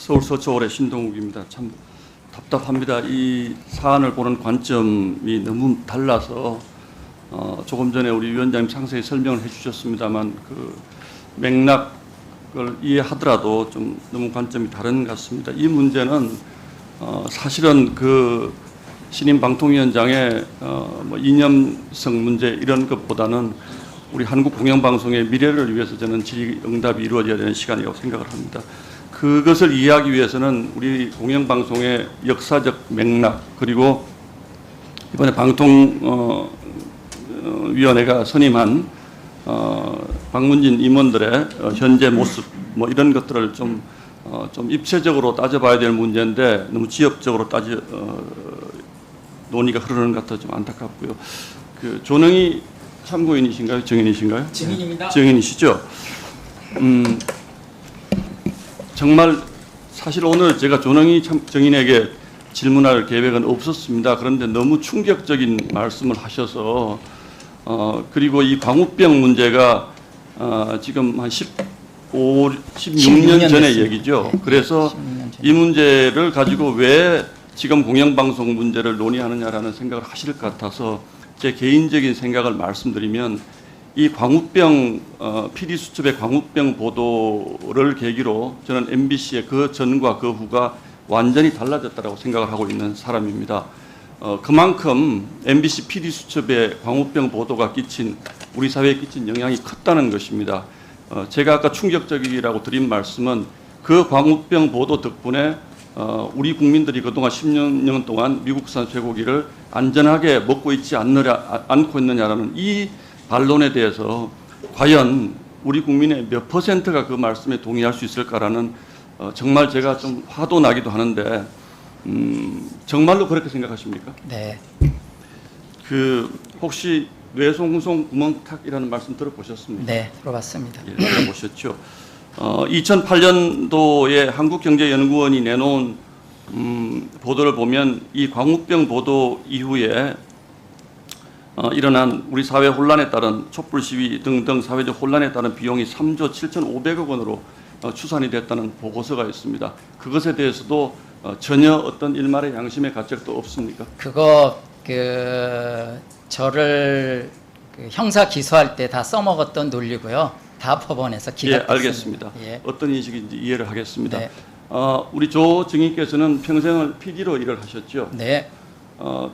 서울 서초월의 신동욱입니다. 참 답답합니다. 이 사안을 보는 관점이 너무 달라서 조금 전에 우리 위원장님 상세히 설명을 해주셨습니다만 그 맥락을 이해하더라도 좀 너무 관점이 다른 것 같습니다. 이 문제는 사실은 그 신임 방통위원장의 뭐 이념성 문제 이런 것보다는 우리 한국 공영방송의 미래를 위해서 저는 질의응답이 이루어져야 되는 시간이라고 생각을 합니다. 그것을 이해하기 위해서는 우리 공영방송의 역사적 맥락 그리고 이번에 방통위원회가 선임한 박문진 임원들의 현재 모습 뭐 이런 것들을 좀 입체적으로 따져봐야 될 문제인데 너무 지엽적으로 논의가 흐르는 것 같아 좀 안타깝고요. 그 조능희 참고인이신가요? 증인이신가요? 증인입니다. 증인이시죠? 정말 사실 오늘 제가 조능희 증인에게 질문할 계획은 없었습니다. 그런데 너무 충격적인 말씀을 하셔서 그리고 이 광우병 문제가 지금 한 16년 전의 얘기죠. 그래서 이 문제를 가지고 왜 지금 공영방송 문제를 논의하느냐라는 생각을 하실 것 같아서 제 개인적인 생각을 말씀드리면 이 광우병 PD 수첩의 광우병 보도를 계기로 저는 MBC의 그 전과 그 후가 완전히 달라졌다고 생각을 하고 있는 사람입니다. 그만큼 MBC PD 수첩의 광우병 보도가 끼친 우리 사회에 끼친 영향이 컸다는 것입니다. 제가 아까 충격적이라고 드린 말씀은 그 광우병 보도 덕분에 우리 국민들이 그동안 10년 동안 미국산 쇠고기를 안전하게 먹고 있지 않고 있느냐라는 이 반론에 대해서 과연 우리 국민의 몇 %가 그 말씀에 동의할 수 있을까라는 정말 제가 좀 화도 나기도 하는데 정말로 그렇게 생각하십니까? 네. 그 혹시 뇌송송 구멍탁이라는 말씀 들어보셨습니까? 네, 들어봤습니다. 예, 들어보셨죠. 2008년도에 한국경제연구원이 내놓은 보도를 보면 이 광우병 보도 이후에 일어난 우리 사회 혼란에 따른 촛불 시위 등등 사회적 혼란에 따른 비용이 3조 7,500억 원으로 추산이 됐다는 보고서가 있습니다. 그것에 대해서도 전혀 어떤 일말의 양심의 가책도 없습니까? 그거 저를 형사 기소할 때 다 써먹었던 논리고요. 다 법원에서 기각됐습니다. 예, 알겠습니다. 예. 어떤 인식인지 이해를 하겠습니다. 네. 우리 조 증인께서는 평생을 PD로 일을 하셨죠? 네,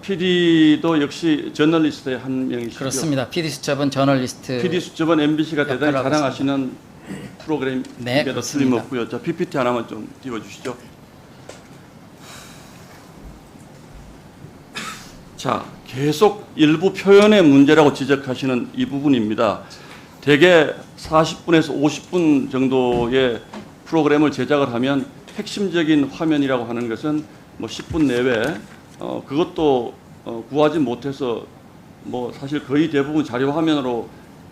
PD도 역시 저널리스트의 한 명이시죠? 그렇습니다. PD 수첩은 저널리스트. PD 수첩은 MBC가 대단히 역할을 자랑하시는 프로그램입니다. 네, 그렇습니다. 틀림없고요. 자, PPT 하나만 좀 띄워주시죠. 자, 계속 일부 표현의 문제라고 지적하시는 이 부분입니다. 대개 40분에서 50분 정도의 프로그램을 제작을 하면 핵심적인 화면이라고 하는 것은 뭐 10분 내외 그것도 구하지 못해서 뭐 사실 거의 대부분 자료 화면으로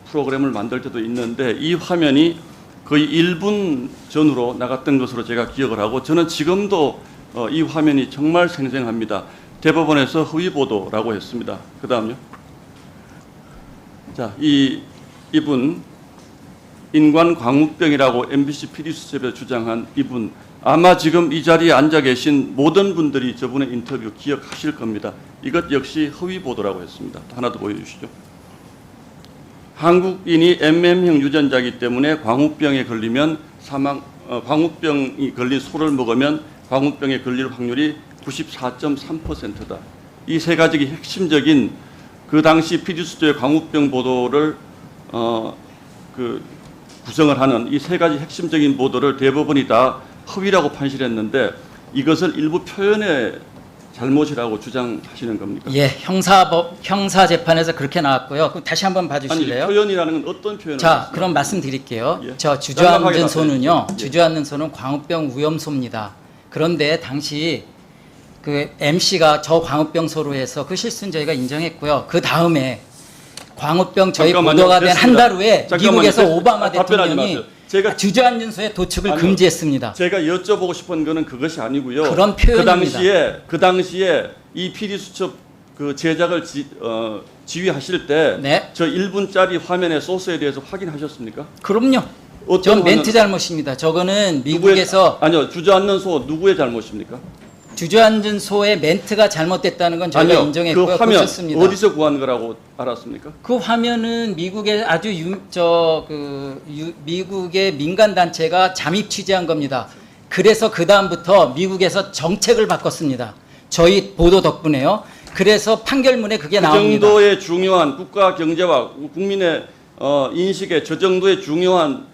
프로그램을 만들 때도 있는데 이 화면이 거의 1분 전으로 나갔던 것으로 제가 기억을 하고 저는 지금도 이 화면이 정말 생생합니다. 대법원에서 허위 보도라고 했습니다. 그 다음요. 자, 이분 인관 광우병이라고 MBC PD 수첩에 주장한 이분 아마 지금 이 자리에 앉아 계신 모든 분들이 저분의 인터뷰 기억하실 겁니다. 이것 역시 허위 보도라고 했습니다. 하나 더 보여주시죠. 한국인이 MM형 유전자이기 때문에 광우병에 걸리면 광우병이 걸린 소를 먹으면 광우병에 걸릴 확률이 94.3%다. 이 세 가지 핵심적인 그 당시 PD 수첩의 광우병 보도를 구성을 하는 이 세 가지 핵심적인 보도를 대법원이 다 허위라고 판시했는데 이것을 일부 표현의 잘못이라고 주장하시는 겁니까? 예, 형사 재판에서 그렇게 나왔고요. 그럼 다시 한번 봐주실래요? 아니, 표현이라는 건 어떤 표현을? 자, 그럼 말씀드릴게요. 예. 저 주저앉은 소는요. 예. 주저앉는 소는 광우병 위험소입니다. 그런데 당시 그 MC가 저 광우병 소로 해서 그 실수는 저희가 인정했고요. 그 다음에 광우병 저희 보도가 된 한 달 후에 미국에서 오바마 대통령이 제가 주저앉은 소의 도축을 금지했습니다. 제가 여쭤보고 싶은 거는 그것이 아니고요. 그런 표현입니다. 그 당시에 이 PD 수첩 그 제작을 지휘하실 때 네. 저 1분짜리 화면의 소스에 대해서 확인하셨습니까? 그럼요. 전 멘트 잘못입니다. 저거는 미국에서 아니요, 주저앉는 소 누구의 잘못입니까? 주저앉은 소의 멘트가 잘못됐다는 건 저희가 아니요, 인정했고요. 그 화면 고쳤습니다. 어디서 구한 거라고 알았습니까? 그 화면은 미국의 아주 미국의 민간 단체가 잠입 취재한 겁니다. 그래서 그 다음부터 미국에서 정책을 바꿨습니다. 저희 보도 덕분에요. 그래서 판결문에 그게 그 나옵니다. 정도의 중요한 국가 경제와 국민의 인식에 저 정도의 중요한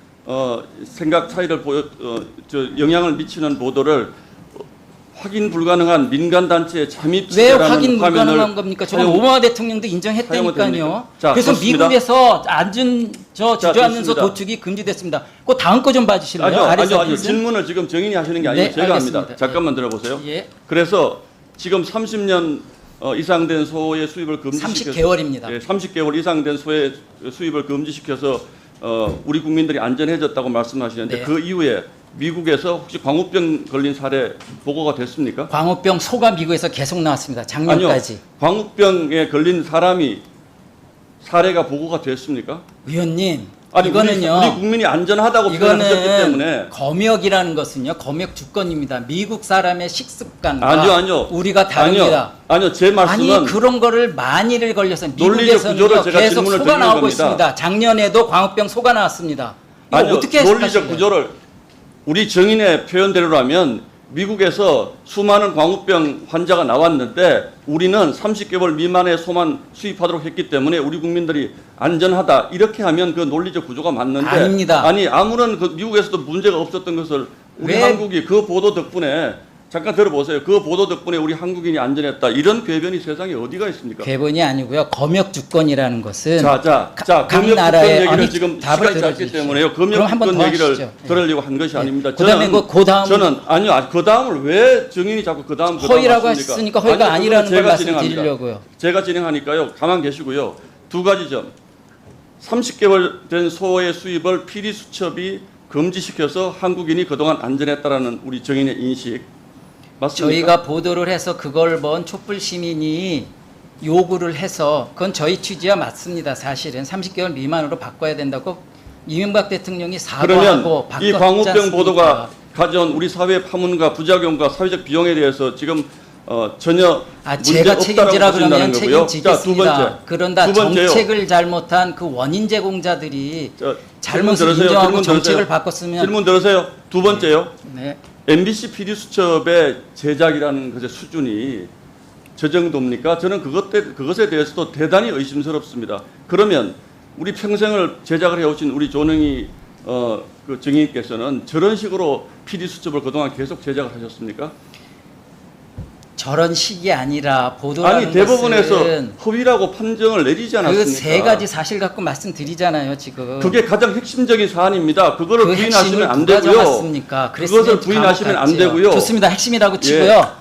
생각 차이를 영향을 미치는 보도를 확인 불가능한 민간 단체의 잠입 왜 취재라는 확인 불가능한 화면을 겁니까? 저건 오바마 대통령도 인정했다니까요. 자, 그래서 좋습니다. 미국에서 앉은 주저앉는 소 좋습니다. 도축이 금지됐습니다. 그 다음 거 좀 봐주실래요? 아니요. 질문을 지금 정인이 하시는 게 아니고 네, 제가 알겠습니다. 합니다. 잠깐만 들어보세요. 예. 그래서 지금 30년 이상 된 소의 수입을 금지시켜서 30개월입니다. 예, 30개월 이상 된 소의 수입을 금지시켜서 우리 국민들이 안전해졌다고 말씀하시는데 네. 그 이후에 미국에서 혹시 광우병 걸린 사례 보고가 됐습니까? 광우병 소가 미국에서 계속 나왔습니다. 작년까지. 아니요. 광우병에 걸린 사람이 사례가 보고가 됐습니까? 의원님, 아니 이거는요. 우리 국민이 안전하다고 표현하셨기 때문에 이거는 검역이라는 것은요. 검역 주권입니다. 미국 사람의 식습관과 아니요. 우리가 다릅니다. 아니요. 제 말씀은 아니 그런 거를 만일을 걸려서 논리적 구조를 미국에서는 제가 계속 질문을 소가 드리는 나오고 겁니다. 있습니다. 작년에도 광우병 소가 나왔습니다. 이거 아니요, 어떻게 논리적 해석하실래요? 구조를 우리 정인의 표현대로라면 미국에서 수많은 광우병 환자가 나왔는데 우리는 30개월 미만의 소만 수입하도록 했기 때문에 우리 국민들이 안전하다 이렇게 하면 그 논리적 구조가 맞는데 아닙니다. 아니 아무런 그 미국에서도 문제가 없었던 것을 우리 왜? 한국이 그 보도 덕분에 잠깐 들어보세요. 그 보도 덕분에 우리 한국인이 안전했다 이런 궤변이 세상에 어디가 있습니까? 궤변이 아니고요. 검역 주권이라는 것은 자, 각 검역 나라의- 주권 얘기를 아니, 지금 답을 시간이 짧기 들어주십시오. 때문에요. 그럼 검역 한번 주권 더 얘기를 하시죠. 예. 들으려고 한 것이 아닙니다. 그다음에 그 다음 저는 아니요, 그 다음을 왜 정인이 자꾸 그 다음 허위라고 했으니까 허위가 아니라는 걸 진행합니다. 말씀드리려고요. 제가 진행하니까요. 가만 계시고요. 두 가지 점. 30개월 된 소의 수입을 피리 수첩이 금지시켜서 한국인이 그동안 안전했다라는 우리 정인의 인식 맞습니까? 저희가 보도를 해서 그걸 본 촛불 시민이 요구를 해서 그건 저희 취지와 맞습니다. 사실은 30개월 미만으로 바꿔야 된다고 이명박 대통령이 그러면 사과하고 바꿨지 이 광우병 않습니까? 보도가 가져온 우리 사회 파문과 부작용과 사회적 비용에 대해서 지금 전혀 문제 제가 없다라고 책임지라 보신다는 그러면 거고요. 책임지겠습니다. 자, 두 번째. 그런다 두 번째요. 정책을 잘못한 그 원인 제공자들이 자, 잘못을 질문 들으세요. 인정하고 질문 정책을 들으세요. 바꿨으면 질문 들으세요. 두 번째요. 네. MBC PD 수첩의 제작이라는 것의 수준이 저 정도입니까? 저는 그것에 대해서도 대단히 의심스럽습니다. 그러면 우리 평생을 제작을 해오신 우리 조능희 그 정의께서는 저런 식으로 PD 수첩을 그동안 계속 제작을 하셨습니까? 저런 식이 아니라 보도라는 아니 대법원에서 것은 허위라고 판정을 내리지 그 않았습니까? 세 가지 사실 갖고 말씀드리잖아요 지금. 그게 가장 핵심적인 사안입니다. 그거를 그 부인하시면 핵심을 안 누가 되고요. 정했습니까? 그것을 부인하시면 안 되고요. 좋습니다. 핵심이라고 치고요.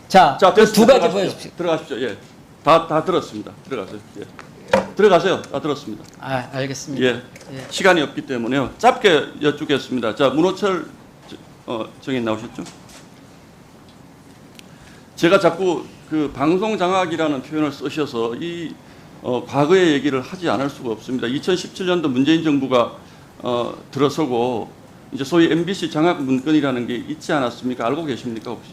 자, 자, 그 두 가지 들어가십시오. 보여주십시오. 들어가십시오. 예, 다 들었습니다. 들어가세요. 예, 들어가세요. 다 들었습니다. 아, 알겠습니다. 예, 시간이 없기 때문에요. 짧게 여쭙겠습니다. 자, 문호철 정인 나오셨죠? 제가 자꾸 그 방송 장악이라는 표현을 쓰셔서 이 과거의 얘기를 하지 않을 수가 없습니다. 2017년도 문재인 정부가 들어서고 이제 소위 MBC 장악 문건이라는 게 있지 않았습니까? 알고 계십니까 혹시?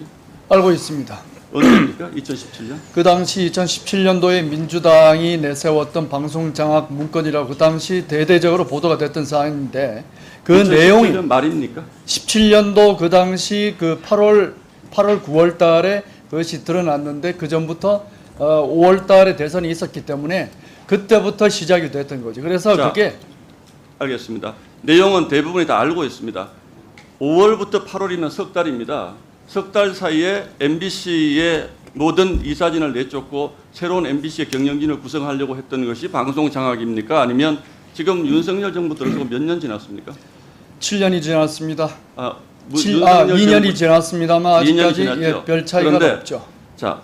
알고 있습니다. 언제입니까? 2017년? 그 당시 2017년도에 민주당이 내세웠던 방송 장악 문건이라고 그 당시 대대적으로 보도가 됐던 사안인데 그 내용이 2017년 말입니까? 17년도 그 당시 그 8월 9월 달에 그것이 드러났는데 그 전부터 5월 달에 대선이 있었기 때문에 그때부터 시작이 됐던 거죠. 그래서 자, 그게 알겠습니다. 내용은 대부분이 다 알고 있습니다. 5월부터 8월이면 석 달입니다. 석 달 사이에 MBC의 모든 이사진을 내쫓고 새로운 MBC의 경영진을 구성하려고 했던 것이 방송 장악입니까? 아니면 지금 윤석열 정부 들어서 몇 년 지났습니까? 7년이 지났습니다. 정부- 2년이 지났습니다만 2년이 아직까지 지났죠. 별 차이가 그런데 없죠. 자,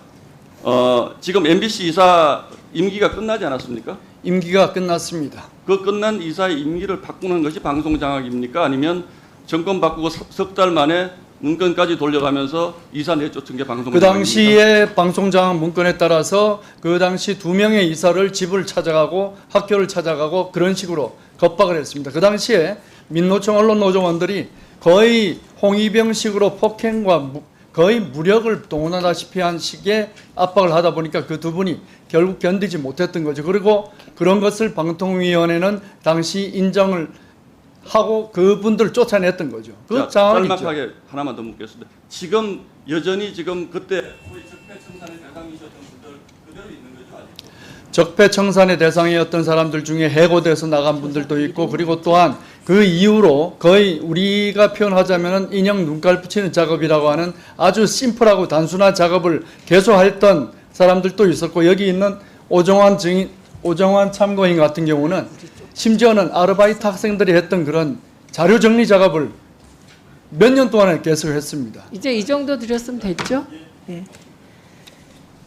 지금 MBC 이사 임기가 끝나지 않았습니까? 임기가 끝났습니다. 그 끝난 이사의 임기를 바꾸는 것이 방송 장악입니까? 아니면 정권 바꾸고 석 달 만에 문건까지 돌려가면서 이사 내쫓은 게 방송 그 장악입니까? 당시에 방송장악 문건에 따라서 그 당시 2명의 이사를 집을 찾아가고 학교를 찾아가고 그런 식으로 겁박을 했습니다. 그 당시에 민노총 언론 노조원들이 거의 홍위병식으로 폭행과 거의 무력을 동원하다시피 한 식의 압박을 하다 보니까 그 두 분이 결국 견디지 못했던 거죠. 그리고 그런 것을 방통위원회는 당시 인정을 하고 그분들을 쫓아냈던 거죠. 그 자, 상황이죠. 짤막하게 하나만 더 묻겠습니다. 지금 여전히 지금 그때 우리 적폐청산의 대상이셨던 분들 그대로 있는 거죠, 아직도? 적폐청산의 대상이었던 사람들 중에 해고돼서 나간 분들도 있고, 그리고 또한 그 이후로 거의 우리가 표현하자면 인형 눈깔 붙이는 작업이라고 하는 아주 심플하고 단순한 작업을 계속했던 사람들도 있었고, 여기 있는 오정환 참고인 같은 경우는 심지어는 아르바이트 학생들이 했던 그런 자료 정리 작업을 몇 년 동안에 계속했습니다. 이제 이 정도 드렸으면 됐죠? 예.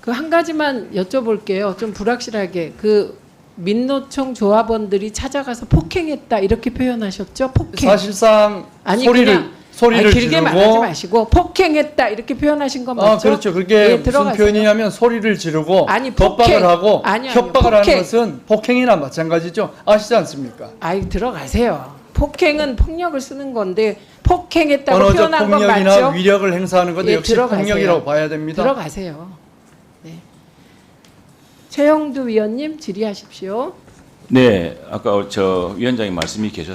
그 한 가지만 여쭤볼게요. 좀 불확실하게 그 민노총 조합원들이 찾아가서 폭행했다 이렇게 표현하셨죠? 폭행. 사실상 아니, 소리를 아니, 길게 말하지 지르고, 마시고 폭행했다 이렇게 표현하신 건 맞죠? 그렇죠. 그게 예, 무슨 들어가세요. 표현이냐면 소리를 지르고 아니, 협박을 폭행. 하고 아니요, 협박을 폭행. 하는 것은 폭행이나 마찬가지죠. 아시지 않습니까? 아이 들어가세요. 폭행은 폭력을 쓰는 건데 폭행했다고 언어적 표현한 건 폭력이나 맞죠? 위력을 행사하는 것도 예, 역시 들어가세요. 폭력이라고 봐야 됩니다. 들어가세요. 네. 최영두 위원님 질의하십시오. 네, 아까 저 위원장님 말씀이 계셨.